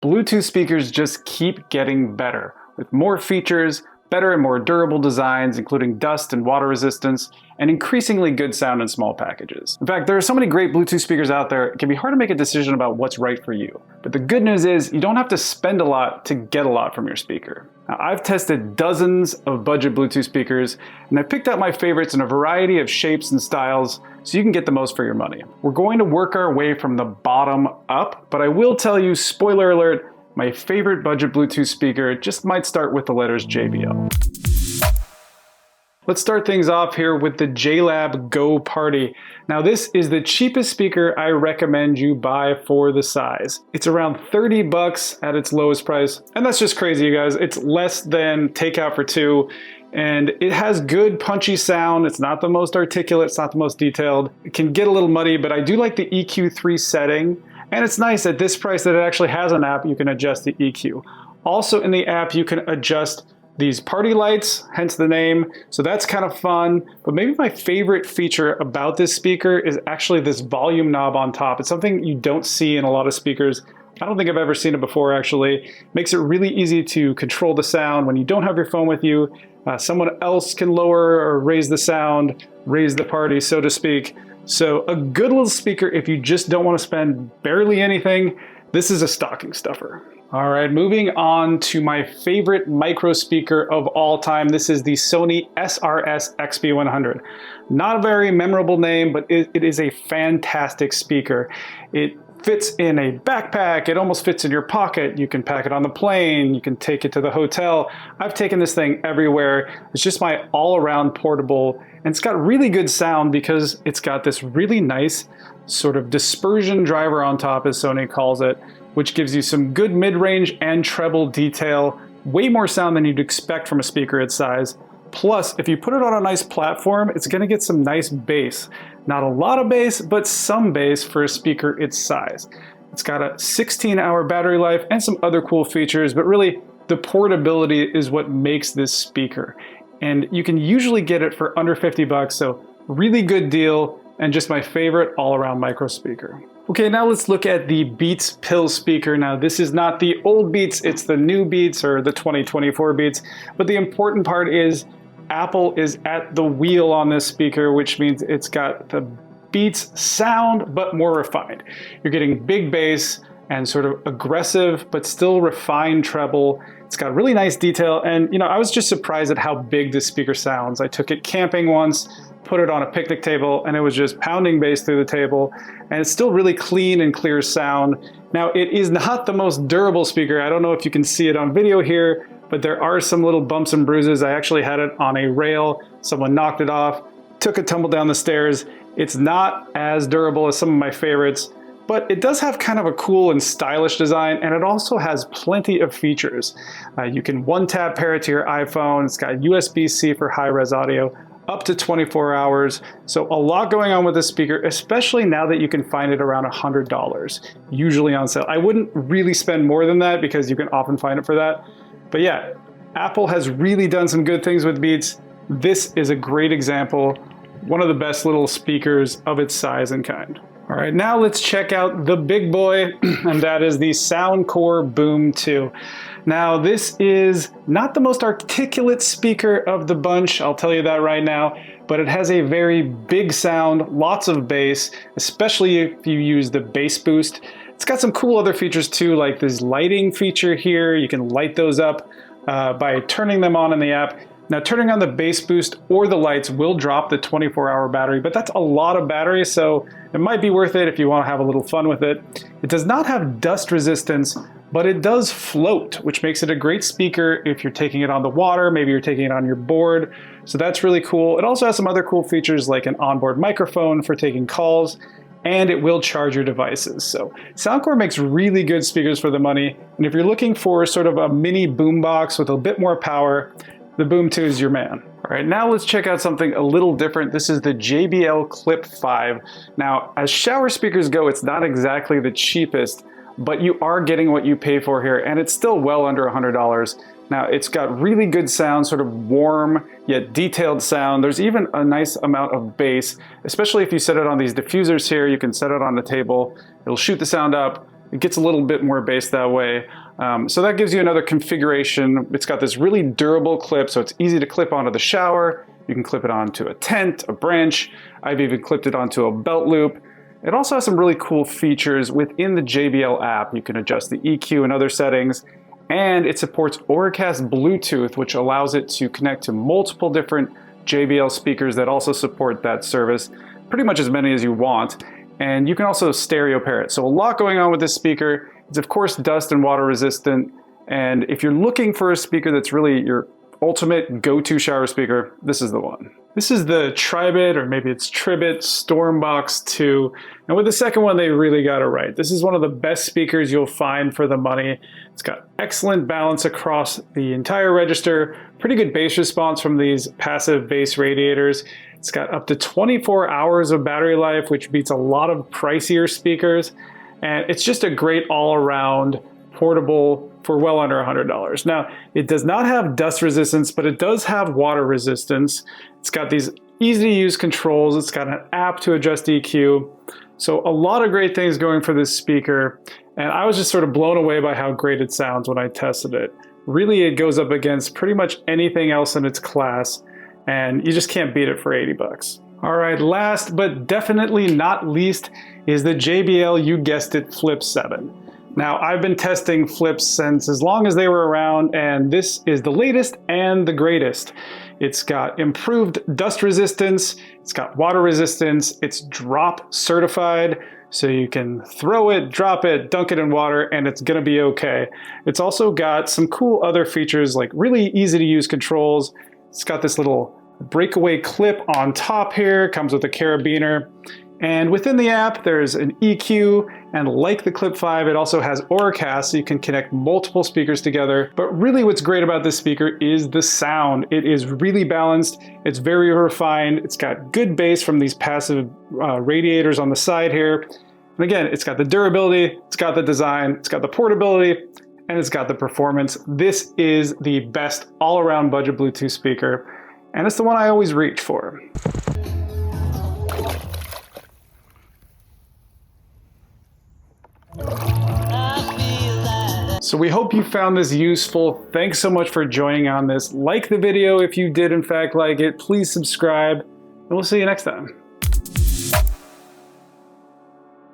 Bluetooth speakers just keep getting better, with more features, better and more durable designs, including dust and water resistance, and increasingly good sound in small packages. In fact, there are so many great Bluetooth speakers out there, it can be hard to make a decision about what's right for you. But the good news is, you don't have to spend a lot to get a lot from your speaker. Now, I've tested dozens of budget Bluetooth speakers, and I've picked out my favorites in a variety of shapes and styles, so you can get the most for your money. We're going to work our way from the bottom up, but I will tell you, spoiler alert, my favorite budget Bluetooth speaker just might start with the letters JBL. Let's start things off here with the JLab Go Party. Now this is the cheapest speaker I recommend you buy for the size. It's around 30 bucks at its lowest price, and that's just crazy, you guys. It's less than takeout for two, and it has good punchy sound. It's not the most articulate, it's not the most detailed. It can get a little muddy, but I do like the EQ3 setting. And it's nice at this price that it actually has an app you can adjust the EQ. Also in the app, you can adjust these party lights, hence the name. So that's kind of fun. But maybe my favorite feature about this speaker is actually this volume knob on top. It's something you don't see in a lot of speakers. I don't think I've ever seen it before, actually. Makes it really easy to control the sound when you don't have your phone with you. Someone else can lower or raise the sound, raise the party, so to speak. So a good little speaker if you just don't want to spend barely anything. This is a stocking stuffer. All right, moving on to my favorite micro speaker of all time. This is the Sony SRS XP100. Not a very memorable name, but it is a fantastic speaker. It fits in a backpack, it almost fits in your pocket. You can pack it on the plane, you can take it to the hotel. I've taken this thing everywhere. It's just my all-around portable, and it's got really good sound because it's got this really nice sort of dispersion driver on top, as Sony calls it, which gives you some good mid-range and treble detail, way more sound than you'd expect from a speaker its size. Plus, if you put it on a nice platform, it's gonna get some nice bass. Not a lot of bass, but some bass for a speaker its size. It's got a 16-hour battery life and some other cool features, but really the portability is what makes this speaker. And you can usually get it for under 50 bucks, so really good deal and just my favorite all-around micro speaker. Okay, now let's look at the Beats Pill speaker. Now this is not the old Beats, it's the new Beats or the 2024 Beats, but the important part is Apple is at the wheel on this speaker, which means it's got the Beats sound, but more refined. You're getting big bass and sort of aggressive, but still refined treble. It's got really nice detail. And I was just surprised at how big this speaker sounds. I took it camping once, put it on a picnic table, and it was just pounding bass through the table. And it's still really clean and clear sound. Now, it is not the most durable speaker. I don't know if you can see it on video here, but there are some little bumps and bruises. I actually had it on a rail. Someone knocked it off, took a tumble down the stairs. It's not as durable as some of my favorites, but it does have kind of a cool and stylish design, and it also has plenty of features. You can one-tap pair it to your iPhone. It's got USB-C for high-res audio, up to 24 hours. So a lot going on with this speaker, especially now that you can find it around $100, usually on sale. I wouldn't really spend more than that because you can often find it for that. But yeah, Apple has really done some good things with Beats. This is a great example, one of the best little speakers of its size and kind. All right, now let's check out the big boy, and that is the Soundcore Boom 2. Now, this is not the most articulate speaker of the bunch, I'll tell you that right now, but it has a very big sound, lots of bass, especially if you use the bass boost. It's got some cool other features too, like this lighting feature here. You can light those up by turning them on in the app. Now, turning on the bass boost or the lights will drop the 24-hour battery, but that's a lot of battery, so it might be worth it if you want to have a little fun with it. It does not have dust resistance, but it does float, which makes it a great speaker if you're taking it on the water, maybe you're taking it on your board. So that's really cool. It also has some other cool features like an onboard microphone for taking calls, and it will charge your devices. So Soundcore makes really good speakers for the money, and if you're looking for sort of a mini boombox with a bit more power, the Boom 2 is your man. All right, now let's check out something a little different. This is the JBL Clip 5. Now, as shower speakers go, it's not exactly the cheapest, but you are getting what you pay for here, and it's still well under $100. Now, it's got really good sound, sort of warm yet detailed sound. There's even a nice amount of bass, especially if you set it on these diffusers here. You can set it on the table. It'll shoot the sound up. it gets a little bit more bass that way. So that gives you another configuration. It's got this really durable clip, so it's easy to clip onto the shower. You can clip it onto a tent, a branch. I've even clipped it onto a belt loop. It also has some really cool features within the JBL app. You can adjust the EQ and other settings, and it supports Auracast Bluetooth, which allows it to connect to multiple different JBL speakers that also support that service, pretty much as many as you want. And you can also stereo pair it. So a lot going on with this speaker. It's of course dust and water resistant. And if you're looking for a speaker that's really your ultimate go-to shower speaker, this is the one. This is the Tribit, or maybe it's Tribit Stormbox 2. And with the second one, they really got it right. This is one of the best speakers you'll find for the money. It's got excellent balance across the entire register, pretty good bass response from these passive bass radiators. It's got up to 24 hours of battery life, which beats a lot of pricier speakers. And it's just a great all-around portable for well under $100. Now, it does not have dust resistance, but it does have water resistance. It's got these easy to use controls. It's got an app to adjust EQ. So a lot of great things going for this speaker. And I was just sort of blown away by how great it sounds when I tested it. Really, it goes up against pretty much anything else in its class, and you just can't beat it for 80 bucks. All right, last but definitely not least is the JBL, you guessed it, Flip 7. Now, I've been testing flips since as long as they were around, and this is the latest and the greatest. It's got improved dust resistance, it's got water resistance, it's drop certified, so you can throw it, drop it, dunk it in water, and it's gonna be okay. It's also got some cool other features like really easy to use controls. It's got this little breakaway clip on top here, comes with a carabiner. And within the app, there's an EQ, and like the Clip 5, it also has Auracast, so you can connect multiple speakers together. But really what's great about this speaker is the sound. It is really balanced, it's very refined, it's got good bass from these passive radiators on the side here. And again, it's got the durability, it's got the design, it's got the portability, and it's got the performance. This is the best all-around budget Bluetooth speaker, and it's the one I always reach for. So we hope you found this useful. Thanks so much for joining on this. Like the video if you did in fact like it. Please subscribe, and we'll see you next time.